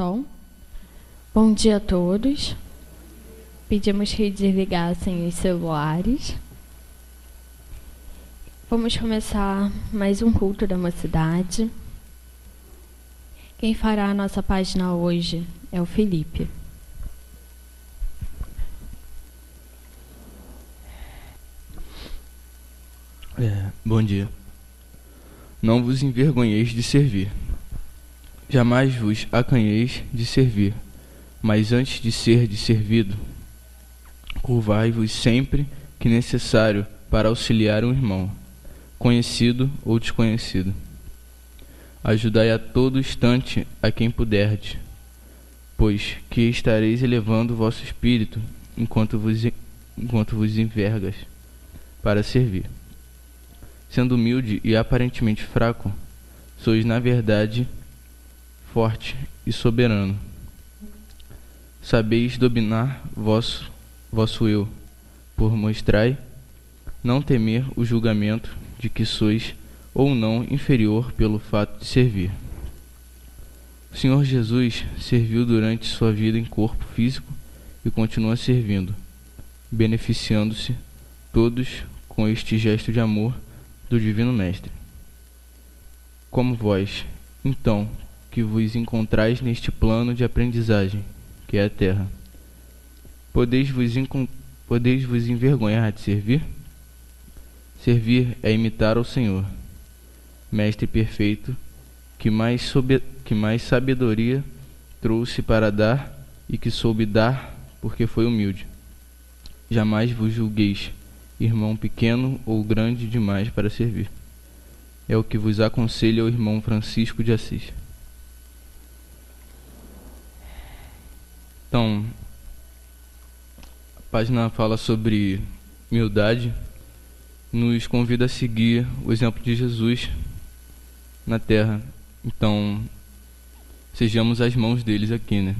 som. Bom dia a todos. Pedimos que desligassem os celulares. Vamos começar mais um culto da mocidade. Quem fará a nossa página hoje é o Felipe. Bom dia. Não vos envergonheis de servir. Jamais vos acanheis de servir, mas antes de ser servido, curvai-vos sempre que necessário para auxiliar um irmão, conhecido ou desconhecido. Ajudai a todo instante a quem puderdes, pois que estareis elevando o vosso espírito enquanto vos envergas para servir. Sendo humilde e aparentemente fraco, sois na verdade forte e soberano. Sabeis dominar vosso eu, por mostrai não temer o julgamento de que sois ou não inferior pelo fato de servir. O Senhor Jesus serviu durante sua vida em corpo físico e continua servindo, beneficiando-se todos com este gesto de amor do Divino Mestre. Como vós, então, que vos encontrais neste plano de aprendizagem, que é a terra, podeis vos envergonhar de servir? Servir é imitar ao Senhor, Mestre perfeito, que mais sabedoria trouxe para dar e que soube dar porque foi humilde. Jamais vos julgueis, irmão pequeno ou grande demais para servir. É o que vos aconselha o irmão Francisco de Assis. Então, a página fala sobre humildade, nos convida a seguir o exemplo de Jesus na terra. Então, sejamos as mãos deles aqui, né?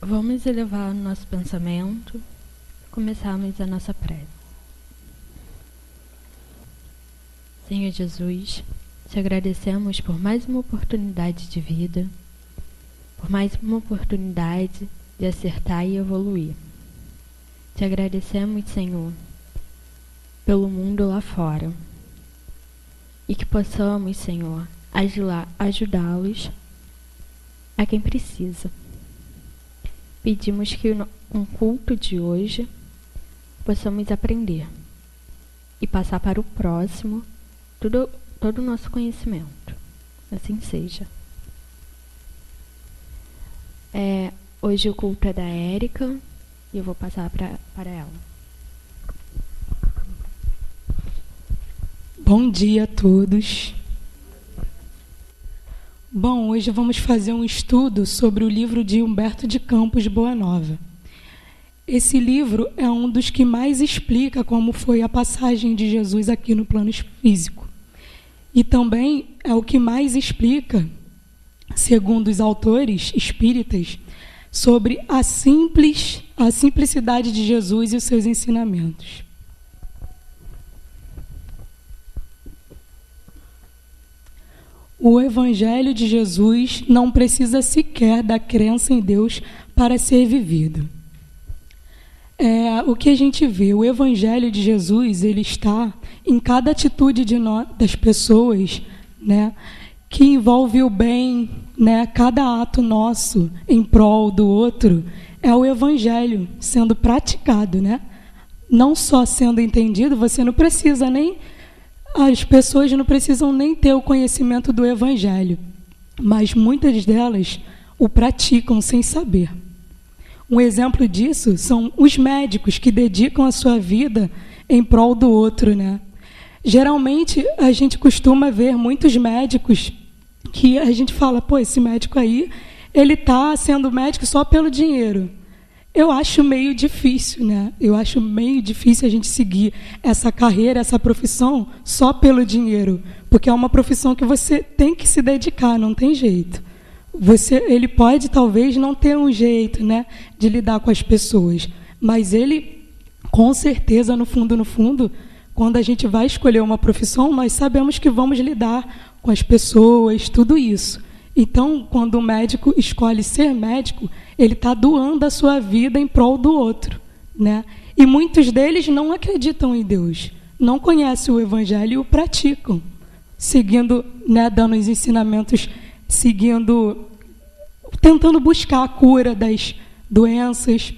Vamos elevar o nosso pensamento, começarmos a nossa prece. Senhor Jesus, te agradecemos por mais uma oportunidade de vida, por mais uma oportunidade de acertar e evoluir. Te agradecemos, Senhor, pelo mundo lá fora, e que possamos, Senhor, ajudá-los a quem precisa. Pedimos que um culto de hoje possamos aprender e passar para o próximo todo o nosso conhecimento. Assim seja. Hoje o culto é da Érica e eu vou passar para ela. Bom dia a todos. Bom, hoje vamos fazer um estudo sobre o livro de Humberto de Campos Boanova. Esse livro é um dos que mais explica como foi a passagem de Jesus aqui no plano físico. E também é o que mais explica, segundo os autores espíritas, sobre a simplicidade de Jesus e os seus ensinamentos. O Evangelho de Jesus não precisa sequer da crença em Deus para ser vivido. O que a gente vê, o Evangelho de Jesus, ele está em cada atitude das pessoas, né, que envolve o bem, né, cada ato nosso em prol do outro, é o Evangelho sendo praticado, né? Não só sendo entendido, as pessoas não precisam nem ter o conhecimento do Evangelho, mas muitas delas o praticam sem saber. Um exemplo disso são os médicos que dedicam a sua vida em prol do outro, né? Geralmente, a gente costuma ver muitos médicos que a gente fala, esse médico aí, ele está sendo médico só pelo dinheiro. Eu acho meio difícil, né? Eu acho meio difícil a gente seguir essa carreira, essa profissão só pelo dinheiro, porque é uma profissão que você tem que se dedicar, não tem jeito. Ele pode, talvez, não ter um jeito, né, de lidar com as pessoas, mas ele, com certeza, no fundo, quando a gente vai escolher uma profissão, nós sabemos que vamos lidar com as pessoas, tudo isso. Então, quando o médico escolhe ser médico, ele está doando a sua vida em prol do outro, né? E muitos deles não acreditam em Deus, não conhecem o Evangelho e o praticam, seguindo, né, dando os ensinamentos, tentando buscar a cura das doenças,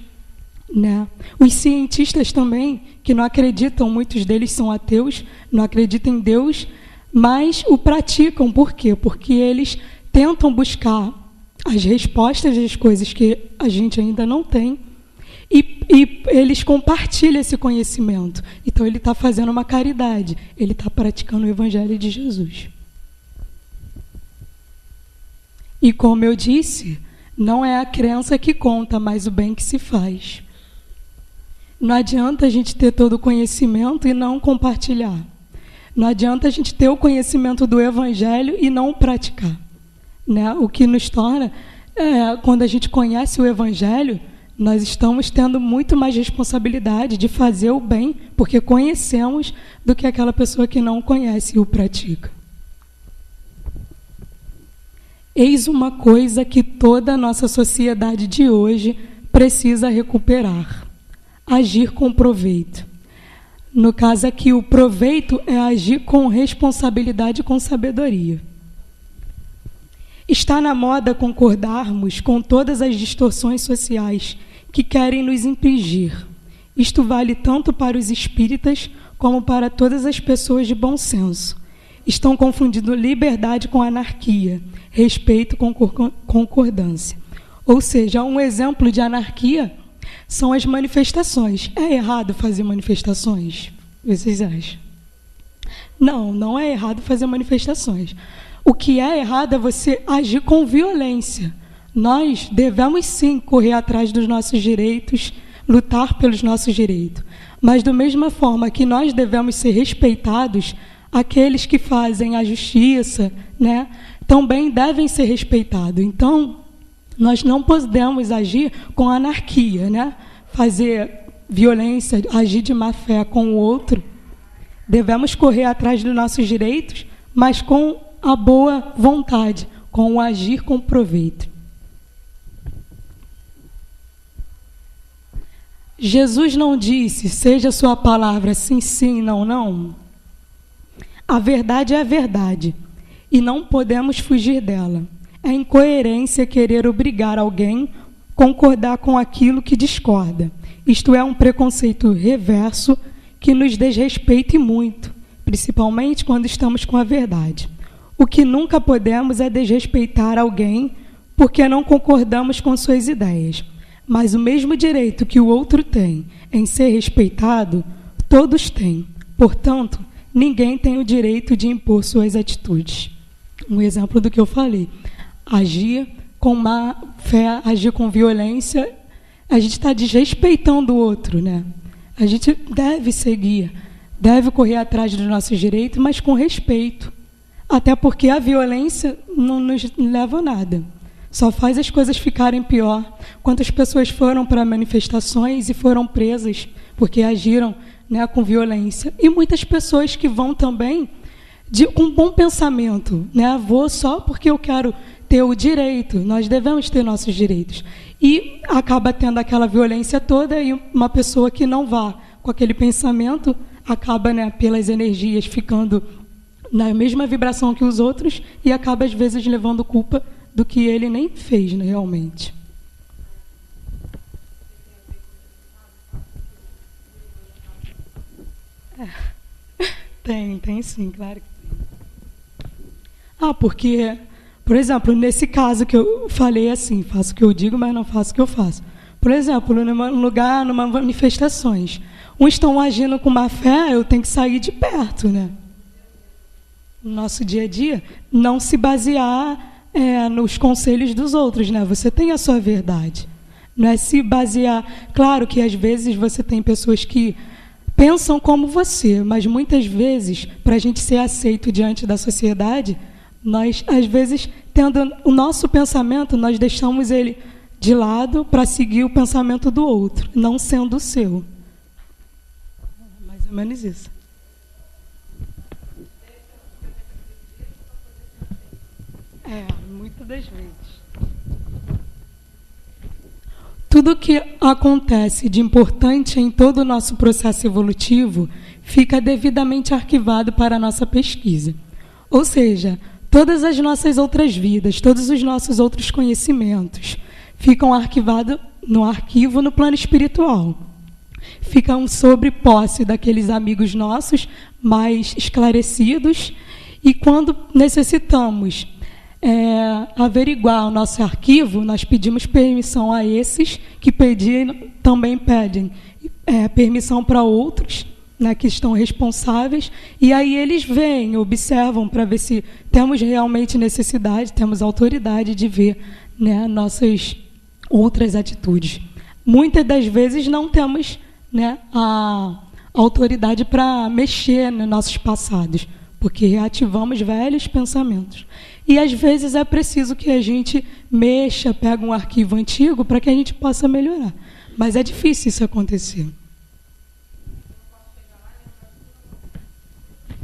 né? Os cientistas também, que não acreditam, muitos deles são ateus, não acreditam em Deus, mas o praticam. Por quê? Porque eles tentam buscar as respostas das coisas que a gente ainda não tem e eles compartilham esse conhecimento. Então, ele está fazendo uma caridade, ele está praticando o Evangelho de Jesus. E, como eu disse, não é a crença que conta, mas o bem que se faz. Não adianta a gente ter todo o conhecimento e não compartilhar. Não adianta a gente ter o conhecimento do Evangelho e não o praticar, né? O que nos torna, quando a gente conhece o Evangelho, nós estamos tendo muito mais responsabilidade de fazer o bem, porque conhecemos, do que aquela pessoa que não conhece e o pratica. Eis uma coisa que toda a nossa sociedade de hoje precisa recuperar: agir com proveito. No caso aqui, o proveito é agir com responsabilidade e com sabedoria. Está na moda concordarmos com todas as distorções sociais que querem nos impingir. Isto vale tanto para os espíritas como para todas as pessoas de bom senso. Estão confundindo liberdade com anarquia, respeito com concordância. Ou seja, um exemplo de anarquia são as manifestações. É errado fazer manifestações? Vocês acham? Não, não é errado fazer manifestações. O que é errado é você agir com violência. Nós devemos sim correr atrás dos nossos direitos, lutar pelos nossos direitos. Mas, da mesma forma que nós devemos ser respeitados, aqueles que fazem a justiça, né, também devem ser respeitados. Então, nós não podemos agir com anarquia, né? Fazer violência, agir de má fé com o outro. Devemos correr atrás dos nossos direitos, mas com a boa vontade, com o agir com proveito. Jesus não disse: seja sua palavra sim, sim, não, não. A verdade é a verdade, e não podemos fugir dela. É incoerência querer obrigar alguém a concordar com aquilo que discorda. Isto é um preconceito reverso que nos desrespeita e muito, principalmente quando estamos com a verdade. O que nunca podemos é desrespeitar alguém porque não concordamos com suas ideias. Mas o mesmo direito que o outro tem em ser respeitado, todos têm. Portanto, ninguém tem o direito de impor suas atitudes. Um exemplo do que eu falei. Agir com má fé, agir com violência, a gente está desrespeitando o outro, né? A gente deve seguir, deve correr atrás dos nossos direitos, mas com respeito. Até porque a violência não nos leva a nada. Só faz as coisas ficarem pior. Quantas pessoas foram para manifestações e foram presas porque agiram, né, com violência. E muitas pessoas que vão também com bom pensamento, né? Vou só porque eu quero ter o direito. Nós devemos ter nossos direitos. E acaba tendo aquela violência toda e uma pessoa que não vá com aquele pensamento acaba, né, pelas energias ficando na mesma vibração que os outros e acaba, às vezes, levando culpa do que ele nem fez, né, realmente. Tem sim, claro que tem. Porque, por exemplo, nesse caso que eu falei assim, faço o que eu digo, mas não faço o que eu faço. Por exemplo, num lugar, numa manifestações, uns estão agindo com má fé, eu tenho que sair de perto, né? No nosso dia a dia, não se basear nos conselhos dos outros, né? Você tem a sua verdade. Não é se basear... Claro que, às vezes, você tem pessoas que pensam como você, mas, muitas vezes, para a gente ser aceito diante da sociedade, nós, às vezes, tendo o nosso pensamento, nós deixamos ele de lado para seguir o pensamento do outro, não sendo o seu. Mais ou menos isso. das vezes. Tudo o que acontece de importante em todo o nosso processo evolutivo fica devidamente arquivado para a nossa pesquisa. Ou seja, todas as nossas outras vidas, todos os nossos outros conhecimentos ficam arquivados no arquivo no plano espiritual. Ficam sob posse daqueles amigos nossos mais esclarecidos, e quando necessitamos averiguar o nosso arquivo, nós pedimos permissão a esses que também pedem permissão para outros, né, que estão responsáveis, e aí eles vêm, observam para ver se temos realmente necessidade, temos autoridade de ver, né, nossas outras atitudes. Muitas das vezes não temos, né, a autoridade para mexer nos nossos passados, porque reativamos velhos pensamentos. E às vezes é preciso que a gente mexa, pega um arquivo antigo para que a gente possa melhorar. Mas é difícil isso acontecer.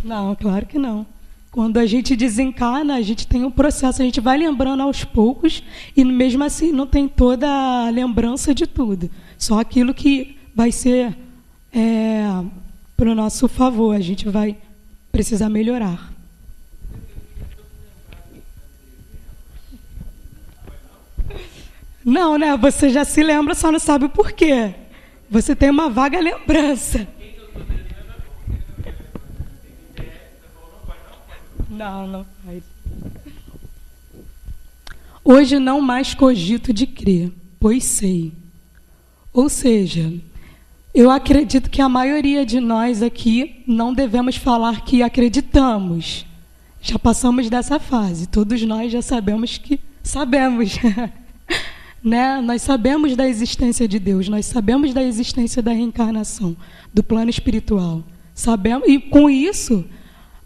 Não, claro que não. Quando a gente desencarna, a gente tem um processo, a gente vai lembrando aos poucos, e mesmo assim não tem toda a lembrança de tudo. Só aquilo que vai ser para o nosso favor, a gente vai precisar melhorar. Não, né? Você já se lembra, só não sabe o porquê. Você tem uma vaga lembrança. Não faz. Hoje não mais cogito de crer, pois sei. Ou seja, eu acredito que a maioria de nós aqui não devemos falar que acreditamos. Já passamos dessa fase. Todos nós já sabemos que sabemos. Né? Nós sabemos da existência de Deus, nós sabemos da existência da reencarnação, do plano espiritual. Sabemos, e com isso,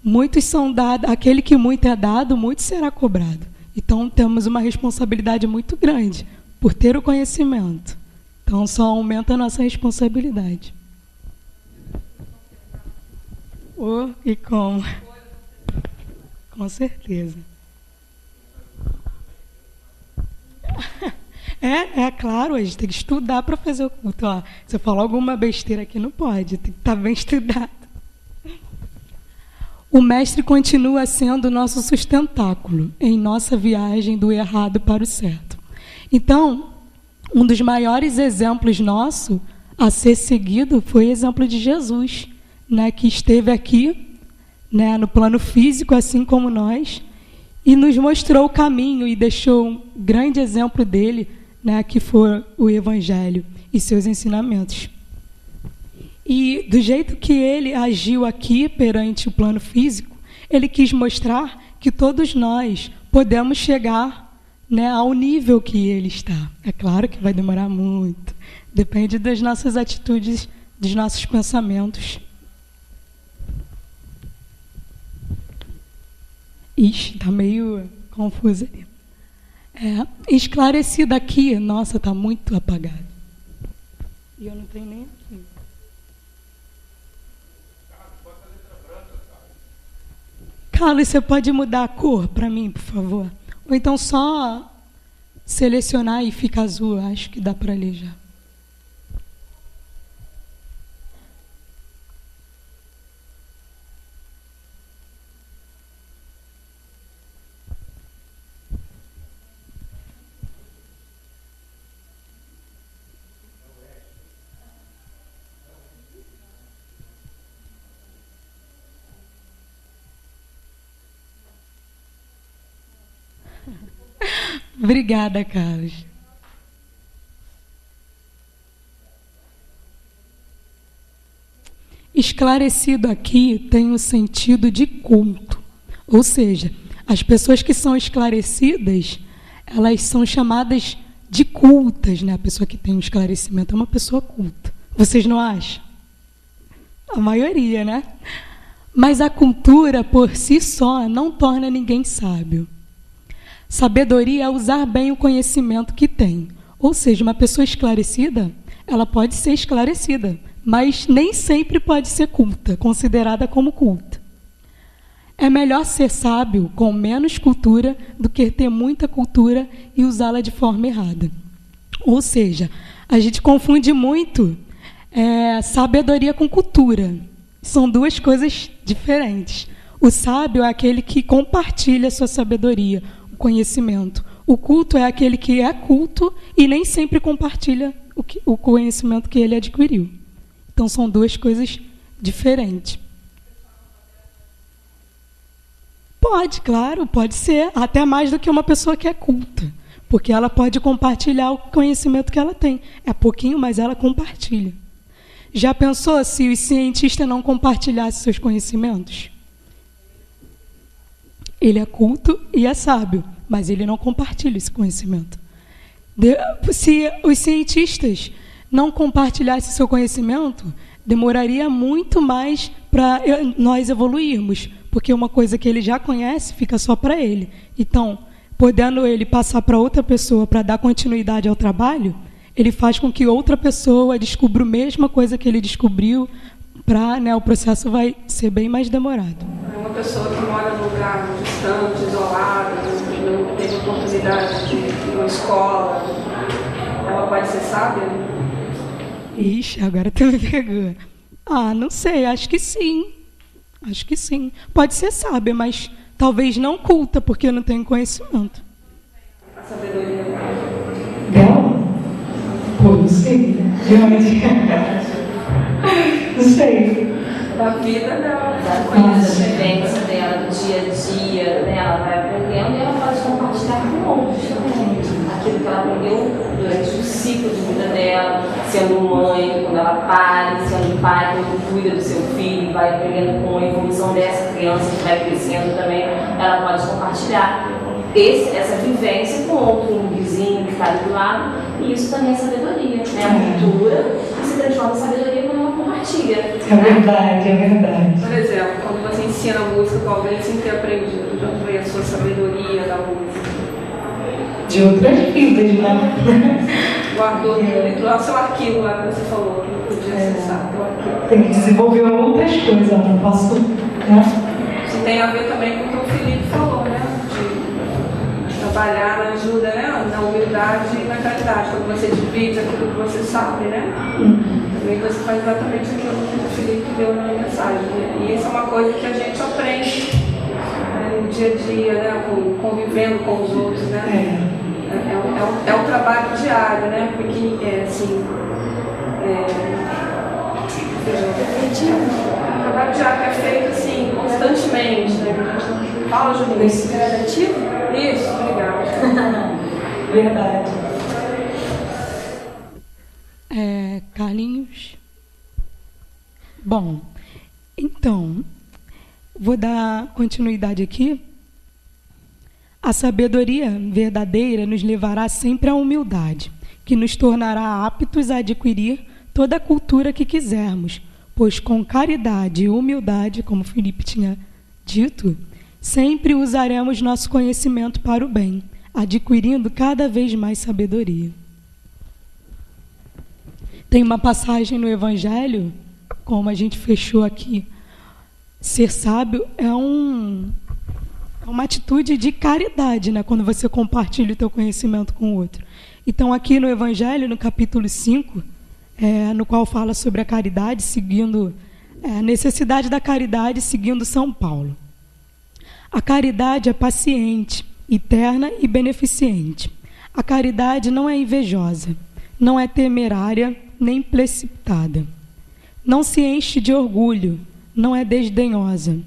muitos são dados, aquele que muito é dado, muito será cobrado. Então temos uma responsabilidade muito grande por ter o conhecimento. Então só aumenta a nossa responsabilidade. E como? Com certeza. É claro, a gente tem que estudar para fazer o culto. Ó, se eu falar alguma besteira aqui, não pode, tem que estar bem estudado. O mestre continua sendo o nosso sustentáculo em nossa viagem do errado para o certo. Então, um dos maiores exemplos nosso a ser seguido foi o exemplo de Jesus, né, que esteve aqui, né, no plano físico, assim como nós, e nos mostrou o caminho e deixou um grande exemplo dele, né, que foi o Evangelho e seus ensinamentos. E do jeito que ele agiu aqui perante o plano físico, ele quis mostrar que todos nós podemos chegar, né, ao nível que ele está. É claro que vai demorar muito, depende das nossas atitudes, dos nossos pensamentos. Ixi, está meio confuso ali. Esclarecido aqui, nossa, está muito apagado. E eu não tenho nem aqui. Carlos, você pode mudar a cor para mim, por favor? Ou então só selecionar e fica azul, acho que dá para ler já. Obrigada, Carlos. Esclarecido aqui tem o sentido de culto. Ou seja, as pessoas que são esclarecidas, elas são chamadas de cultas, né? A pessoa que tem um esclarecimento é uma pessoa culta. Vocês não acham? A maioria, né? Mas a cultura, por si só, não torna ninguém sábio. Sabedoria é usar bem o conhecimento que tem. Ou seja, uma pessoa esclarecida, ela pode ser esclarecida, mas nem sempre pode ser culta, considerada como culta. É melhor ser sábio com menos cultura do que ter muita cultura e usá-la de forma errada. Ou seja, a gente confunde muito sabedoria com cultura. São duas coisas diferentes. O sábio é aquele que compartilha a sua sabedoria, o conhecimento. O culto é aquele que é culto e nem sempre compartilha o conhecimento que ele adquiriu. Então, são duas coisas diferentes. Pode, claro, pode ser. Até mais do que uma pessoa que é culta. Porque ela pode compartilhar o conhecimento que ela tem. É pouquinho, mas ela compartilha. Já pensou se o cientista não compartilhasse seus conhecimentos? Ele é culto e é sábio, mas ele não compartilha esse conhecimento. Se os cientistas não compartilhassem seu conhecimento, demoraria muito mais para nós evoluirmos, porque uma coisa que ele já conhece fica só para ele. Então, podendo ele passar para outra pessoa para dar continuidade ao trabalho, ele faz com que outra pessoa descubra a mesma coisa que ele descobriu, o processo vai ser bem mais demorado. Uma pessoa que mora num lugar distante, isolado, não teve oportunidade de ir numa escola, ela pode ser sábia? Ixi, agora tu me pegou. Não sei, acho que sim. Acho que sim. Pode ser sábia, mas talvez não culta, porque não tem conhecimento. A sabedoria dela? Pô, não sei. Não sei. da vida dela. Da vivência dela, do dia a dia dela, vai aprendendo e ela pode compartilhar com outros também. Aquilo que ela aprendeu durante o ciclo de vida dela, sendo mãe, quando ela pare, sendo pai, quando cuida do seu filho, vai aprendendo com a evolução dessa criança que vai crescendo também, ela pode compartilhar essa vivência com outro vizinho que está ali do lado, e isso também é sabedoria, né? A cultura que se transforma em sabedoria quando ela compartilha. É verdade, é verdade. Por exemplo, quando você ensina música com alguém sem ter aprendido, já foi a sua sabedoria da música? De outras vidas, né? Guardou no seu arquivo lá que você falou, que não podia acessar o arquivo. Tem que desenvolver outras coisas, não posso, né? Isso tem a ver também com o que o Felipe falou, né? De trabalhar na ajuda, né? Na humildade e na caridade, quando você divide aquilo que você sabe, né? Também você faz exatamente aquilo que o Felipe deu na mensagem, né? E isso é uma coisa que a gente aprende, né, no dia a dia, né? Convivendo com os outros, né? É um trabalho diário, né? Porque, o trabalho diário é feito assim, constantemente, né? Fala, Juninho. Isso é gradativo? Isso, obrigada. Verdade. Carlinhos? Bom, então, vou dar continuidade aqui. A sabedoria verdadeira nos levará sempre à humildade, que nos tornará aptos a adquirir toda a cultura que quisermos, pois com caridade e humildade, como Felipe tinha dito, sempre usaremos nosso conhecimento para o bem, adquirindo cada vez mais sabedoria. Tem uma passagem no Evangelho, como a gente fechou aqui, ser sábio é uma atitude de caridade, né? Quando você compartilha o teu conhecimento com o outro. Então, aqui no Evangelho, no capítulo 5, no qual fala sobre a caridade, seguindo a necessidade da caridade, seguindo São Paulo. A caridade é paciente, eterna e beneficente. A caridade não é invejosa, não é temerária nem precipitada. Não se enche de orgulho, não é desdenhosa.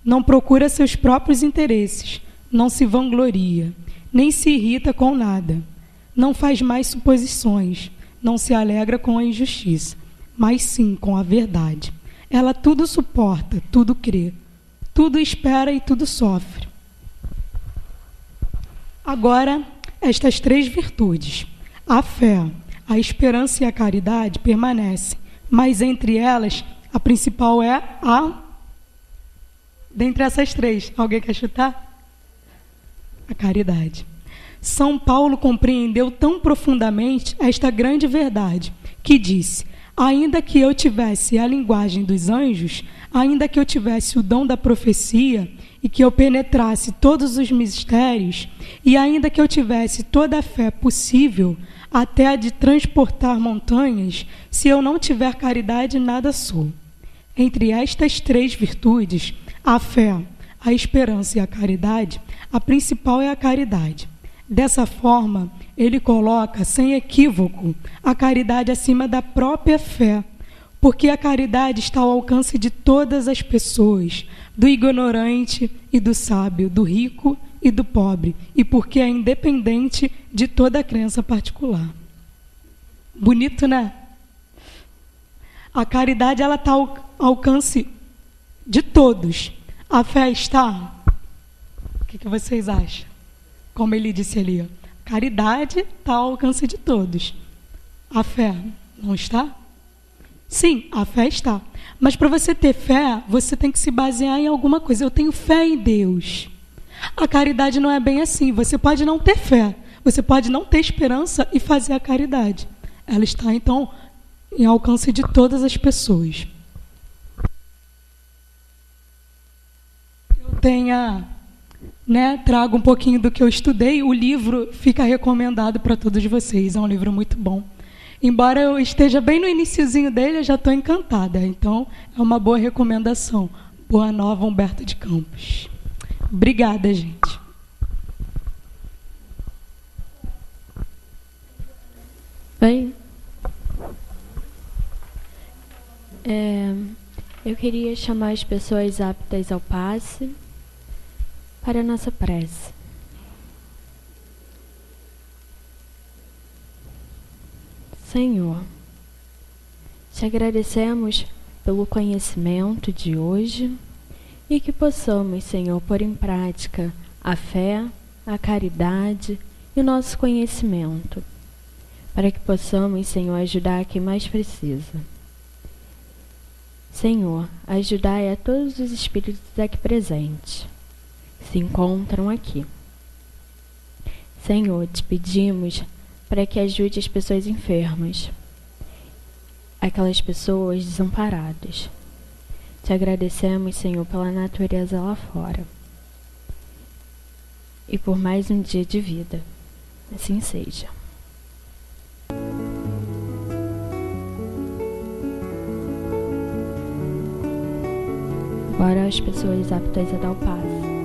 Não procura seus próprios interesses, não se vangloria, nem se irrita com nada. Não faz mais suposições, não se alegra com a injustiça, mas sim com a verdade. Ela tudo suporta, tudo crê, tudo espera e tudo sofre. Agora, estas três virtudes, a fé, a esperança e a caridade permanecem, mas entre elas, a principal é a... Dentre essas três, alguém quer chutar? A caridade. São Paulo compreendeu tão profundamente esta grande verdade, que disse: Ainda que eu tivesse a linguagem dos anjos, ainda que eu tivesse o dom da profecia e que eu penetrasse todos os mistérios, e ainda que eu tivesse toda a fé possível, até a de transportar montanhas, se eu não tiver caridade, nada sou. Entre estas 3 virtudes, a fé, a esperança e a caridade, a principal é a caridade. Dessa forma, ele coloca, sem equívoco, a caridade acima da própria fé, porque a caridade está ao alcance de todas as pessoas, do ignorante e do sábio, do rico e do pobre, e porque é independente de toda crença particular. Bonito, né? A caridade ela está ao alcance de todos. A fé está? O que vocês acham? Como ele disse ali, ó, caridade está ao alcance de todos. A fé não está? Sim, a fé está. Mas para você ter fé, você tem que se basear em alguma coisa. Eu tenho fé em Deus. A caridade não é bem assim. Você pode não ter fé, você pode não ter esperança e fazer a caridade. Ela está, então, em alcance de todas as pessoas. Eu trago um pouquinho do que eu estudei. O livro fica recomendado para todos vocês. É um livro muito bom. Embora eu esteja bem no iniciozinho dele, eu já estou encantada. Então, é uma boa recomendação. Boa Nova, Humberto de Campos. Obrigada, gente. Bem, eu queria chamar as pessoas aptas ao passe para a nossa prece. Senhor, te agradecemos pelo conhecimento de hoje e que possamos, Senhor, pôr em prática a fé, a caridade e o nosso conhecimento, para que possamos, Senhor, ajudar quem mais precisa. Senhor, ajudai a todos os espíritos aqui presentes, que se encontram aqui. Senhor, te pedimos para que ajude as pessoas enfermas, aquelas pessoas desamparadas. Te agradecemos, Senhor, pela natureza lá fora e por mais um dia de vida. Assim seja. Agora as pessoas aptas a dar o passo.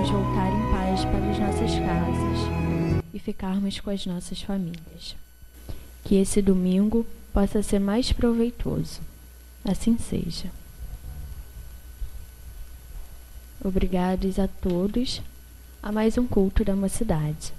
possamos voltar em paz para as nossas casas e ficarmos com as nossas famílias. Que esse domingo possa ser mais proveitoso. Assim seja. Obrigados a todos a mais um culto da mocidade.